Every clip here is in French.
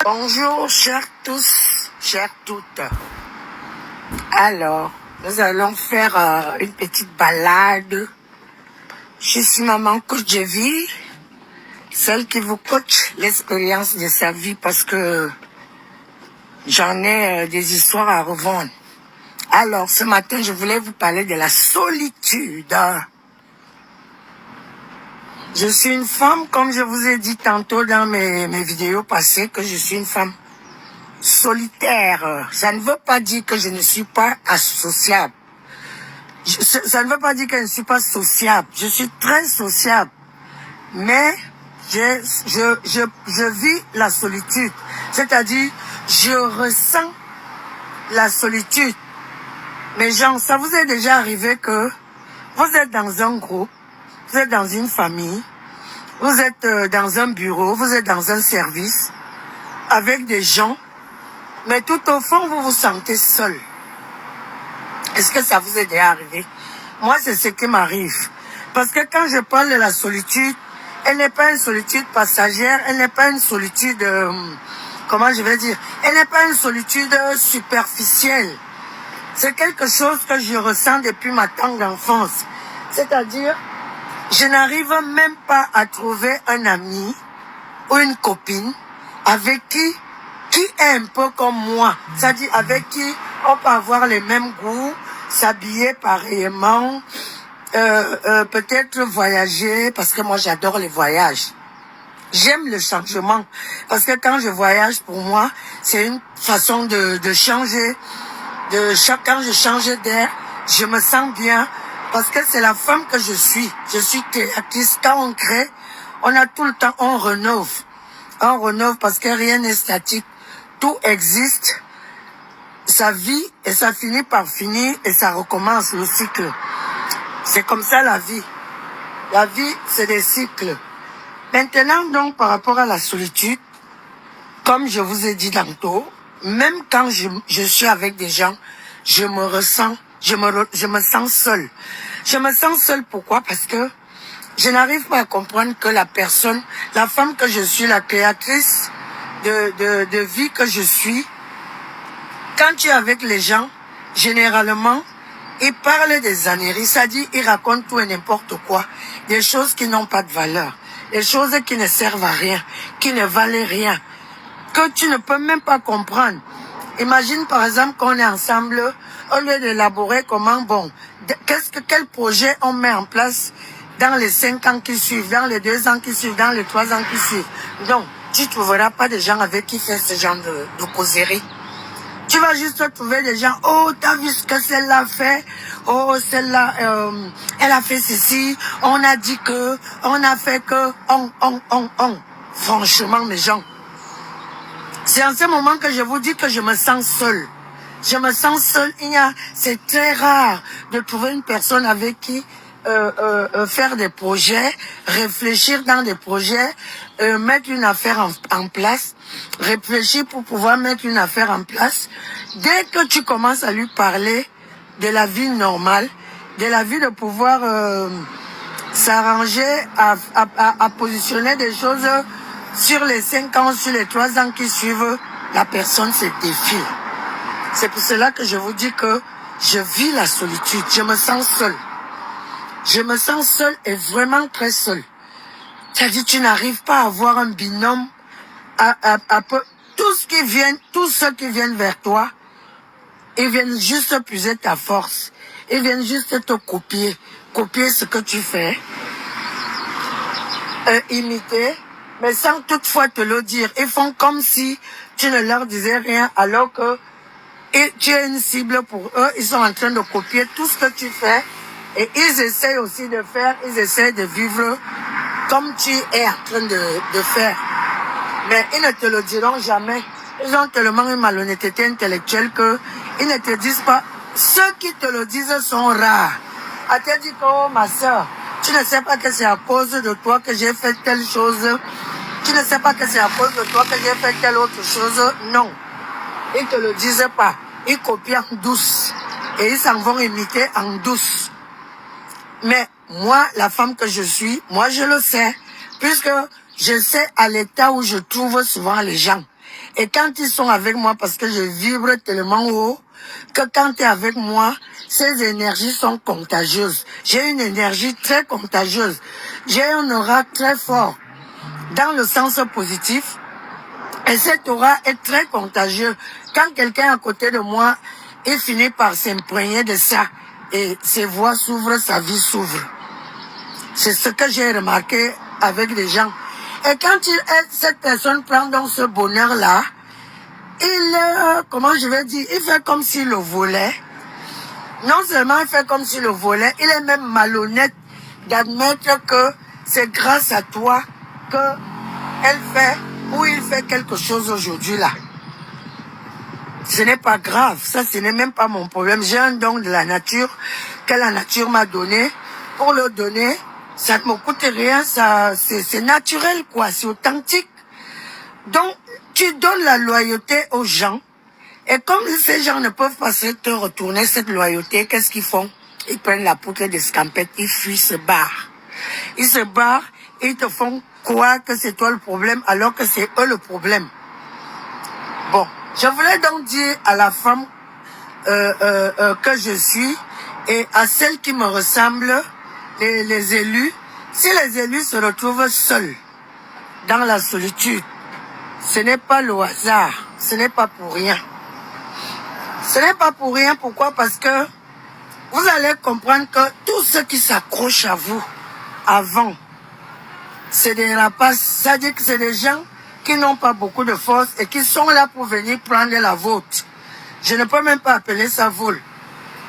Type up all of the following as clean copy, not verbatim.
Bonjour, chers tous, chères toutes. Alors, nous allons faire une petite balade. Je suis maman coach de vie, celle qui vous coach l'expérience de sa vie parce que j'en ai des histoires à revendre. Alors, ce matin, je voulais vous parler de la solitude. Je suis une femme, comme je vous ai dit tantôt dans mes vidéos passées, que je suis une femme solitaire. Ça ne veut pas dire que je ne suis pas associable. Ça ne veut pas dire que je ne suis pas sociable. Je suis très sociable. Mais je vis la solitude. C'est-à-dire, je ressens la solitude. Mais gens, ça vous est déjà arrivé que vous êtes dans un groupe, vous êtes dans une famille, vous êtes dans un bureau, vous êtes dans un service, avec des gens, mais tout au fond, vous vous sentez seul. Est-ce que ça vous est déjà arrivé? Moi, c'est ce qui m'arrive. Parce que quand je parle de la solitude, elle n'est pas une solitude passagère, elle n'est pas une solitude, comment je vais dire, elle n'est pas une solitude superficielle. C'est quelque chose que je ressens depuis ma tendre enfance. C'est-à-dire, je n'arrive même pas à trouver un ami ou une copine avec qui est un peu comme moi. C'est-à-dire avec qui on peut avoir les mêmes goûts, s'habiller pareillement, peut-être voyager, parce que moi j'adore les voyages. J'aime le changement, parce que quand je voyage, pour moi, c'est une façon de changer. Quand je change d'air, je me sens bien, parce que c'est la femme que je suis. Je suis créatrice. Quand on crée, on a tout le temps, on rénove. On rénove parce que rien n'est statique. Tout existe, ça vit et ça finit par finir et ça recommence le cycle. C'est comme ça la vie. La vie, c'est des cycles. Maintenant, donc, par rapport à la solitude, comme je vous ai dit tantôt, même quand je suis avec des gens, je me sens seule. Je me sens seule, pourquoi? Parce que je n'arrive pas à comprendre que la personne, la femme que je suis, la créatrice de vie que je suis, quand tu es avec les gens, généralement, ils parlent des âneries, c'est-à-dire ils racontent tout et n'importe quoi, des choses qui n'ont pas de valeur, des choses qui ne servent à rien, qui ne valent rien, que tu ne peux même pas comprendre. Imagine par exemple qu'on est ensemble, au lieu d'élaborer comment, bon, quel projet on met en place dans les 5 ans qui suivent, dans les 2 ans qui suivent, dans les 3 ans qui suivent. Donc, tu ne trouveras pas des gens avec qui faire ce genre de causerie. Tu vas juste trouver des gens, oh, t'as vu ce que celle-là fait, oh, celle-là, elle a fait ceci, on a dit que, on a fait que, on. Franchement, mes gens, c'est en ce moment que je vous dis que je me sens seule. Je me sens seule. C'est très rare de trouver une personne avec qui faire des projets, réfléchir dans des projets, mettre une affaire en place, réfléchir pour pouvoir mettre une affaire en place. Dès que tu commences à lui parler de la vie normale, de la vie de pouvoir s'arranger à positionner des choses sur les 5 ans, sur les 3 ans qui suivent, la personne se défile. C'est pour cela que je vous dis que je vis la solitude. Je me sens seule. Je me sens seule et vraiment très seule. C'est-à-dire tu n'arrives pas à avoir un binôme. Tous ceux qui viennent vers toi, ils viennent juste puiser ta force. Ils viennent juste te copier ce que tu fais. Imiter. Mais sans toutefois te le dire. Ils font comme si tu ne leur disais rien alors que tu es une cible pour eux. Ils sont en train de copier tout ce que tu fais. Et ils essayent aussi de faire, ils essayent de vivre comme tu es en train de faire. Mais ils ne te le diront jamais. Ils ont tellement une malhonnêteté intellectuelle qu'ils ne te disent pas. Ceux qui te le disent sont rares. À te dire que, oh ma soeur, tu ne sais pas que c'est à cause de toi que j'ai fait telle chose. Tu ne sais pas que c'est à cause de toi que j'ai fait telle autre chose. Non. Ils ne te le disent pas. Ils copient en douce. Et ils s'en vont imiter en douce. Mais moi, la femme que je suis, moi je le sais. Puisque je sais à l'état où je trouve souvent les gens. Et quand ils sont avec moi, parce que je vibre tellement haut, que quand tu es avec moi, ces énergies sont contagieuses. J'ai une énergie très contagieuse. J'ai un aura très fort, dans le sens positif. Et cette aura est très contagieuse. Quand quelqu'un est à côté de moi, il finit par s'imprégner de ça. Et ses voies s'ouvrent, sa vie s'ouvre. C'est ce que j'ai remarqué avec les gens. Et quand cette personne prend donc ce bonheur-là, comment je vais dire, il fait comme s'il le volait. Non seulement il fait comme s'il le volait, il est même malhonnête d'admettre que c'est grâce à toi qu'elle fait ou il fait quelque chose aujourd'hui là. Ce n'est pas grave, ça ce n'est même pas mon problème. J'ai un don de la nature que la nature m'a donné. Pour le donner, ça ne me coûte rien, c'est naturel quoi, c'est authentique. Donc, tu donnes la loyauté aux gens. Et comme ces gens ne peuvent pas te retourner cette loyauté, qu'est-ce qu'ils font? Ils prennent la poutre d'escampette, ils fuient, se barrent. Ils se barrent et ils te font croire que c'est toi le problème alors que c'est eux le problème. Bon, je voulais donc dire à la femme que je suis et à celles qui me ressemblent, les élus, si les élus se retrouvent seuls dans la solitude, ce n'est pas le hasard, ce n'est pas pour rien. Ce n'est pas pour rien, pourquoi? Parce que vous allez comprendre que tous ceux qui s'accrochent à vous avant, c'est des rapaces, c'est-à-dire que c'est des gens qui n'ont pas beaucoup de force et qui sont là pour venir prendre la vôtre. Je ne peux même pas appeler ça vol.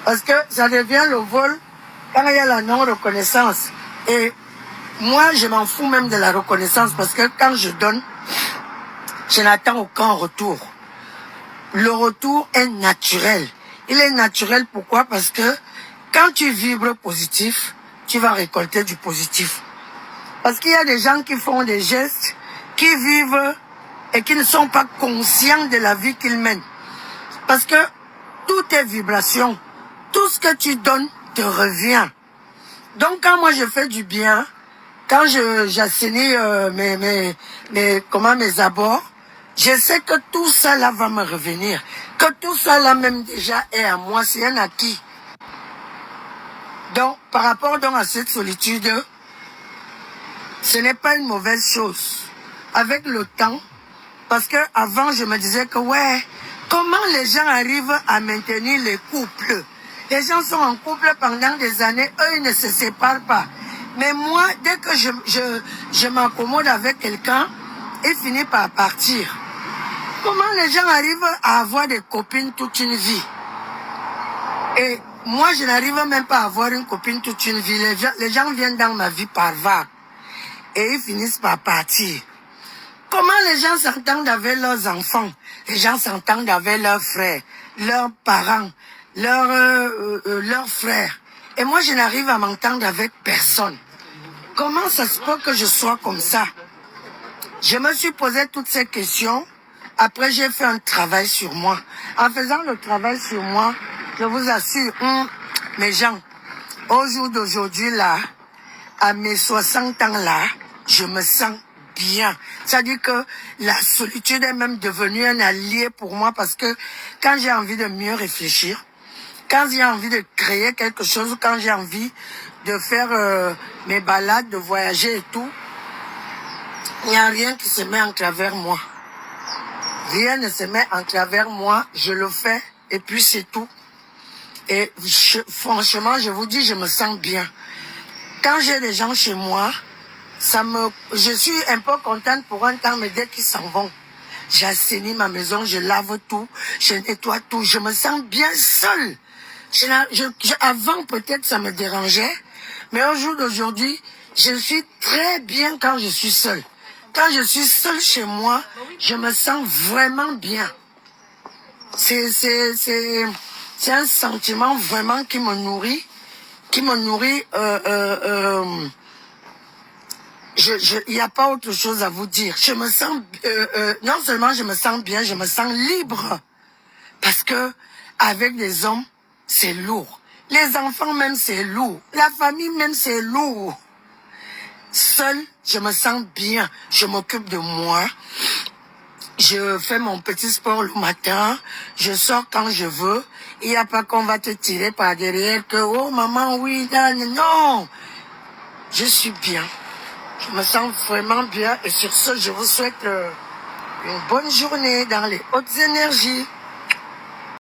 Parce que ça devient le vol quand il y a la non-reconnaissance. Et moi, je m'en fous même de la reconnaissance parce que quand je donne, je n'attends aucun retour. Le retour est naturel. Il est naturel pourquoi? Parce que quand tu vibres positif, tu vas récolter du positif. Parce qu'il y a des gens qui font des gestes, qui vivent et qui ne sont pas conscients de la vie qu'ils mènent. Parce que tout est vibration. Tout ce que tu donnes te revient. Donc quand moi je fais du bien, quand j'assainis mes abords, je sais que tout ça là va me revenir. Que tout ça là même déjà est à moi, c'est un acquis. Donc par rapport donc à cette solitude, ce n'est pas une mauvaise chose. Avec le temps, parce que avant je me disais que ouais, comment les gens arrivent à maintenir les couples? Les gens sont en couple pendant des années, eux ils ne se séparent pas. Mais moi, dès que je m'accommode avec quelqu'un, il finit par partir. Comment les gens arrivent à avoir des copines toute une vie? Et moi, je n'arrive même pas à avoir une copine toute une vie. Les gens viennent dans ma vie par vagues. Et ils finissent par partir. Comment les gens s'entendent avec leurs enfants? Les gens s'entendent avec leurs frères, leurs parents, leurs frères. Et moi, je n'arrive à m'entendre avec personne. Comment ça se peut que je sois comme ça? Je me suis posé toutes ces questions. Après, j'ai fait un travail sur moi. En faisant le travail sur moi, je vous assure, mes gens, au jour d'aujourd'hui, là, à mes 60 ans, là, je me sens bien. C'est-à-dire que la solitude est même devenue un allié pour moi parce que quand j'ai envie de mieux réfléchir, quand j'ai envie de créer quelque chose, quand j'ai envie de faire mes balades, de voyager et tout, il n'y a rien qui se met en travers moi. Rien ne se met en travers moi, je le fais et puis c'est tout. Et franchement, je vous dis, je me sens bien. Quand j'ai des gens chez moi, je suis un peu contente pour un temps, mais dès qu'ils s'en vont, j'assainis ma maison, je lave tout, je nettoie tout, je me sens bien seule. Avant, peut-être, ça me dérangeait, mais au jour d'aujourd'hui, je suis très bien quand je suis seule. Quand je suis seule chez moi, je me sens vraiment bien. C'est un sentiment vraiment qui me nourrit, il n'y a pas autre chose à vous dire. Je me sens, non seulement je me sens bien, je me sens libre. Parce que avec des hommes, c'est lourd. Les enfants même, c'est lourd. La famille même, c'est lourd. Seul, je me sens bien. Je m'occupe de moi. Je fais mon petit sport le matin, je sors quand je veux. Il n'y a pas qu'on va te tirer par derrière que, oh maman, oui, non. Je suis bien. Je me sens vraiment bien et sur ce, je vous souhaite une bonne journée dans les hautes énergies.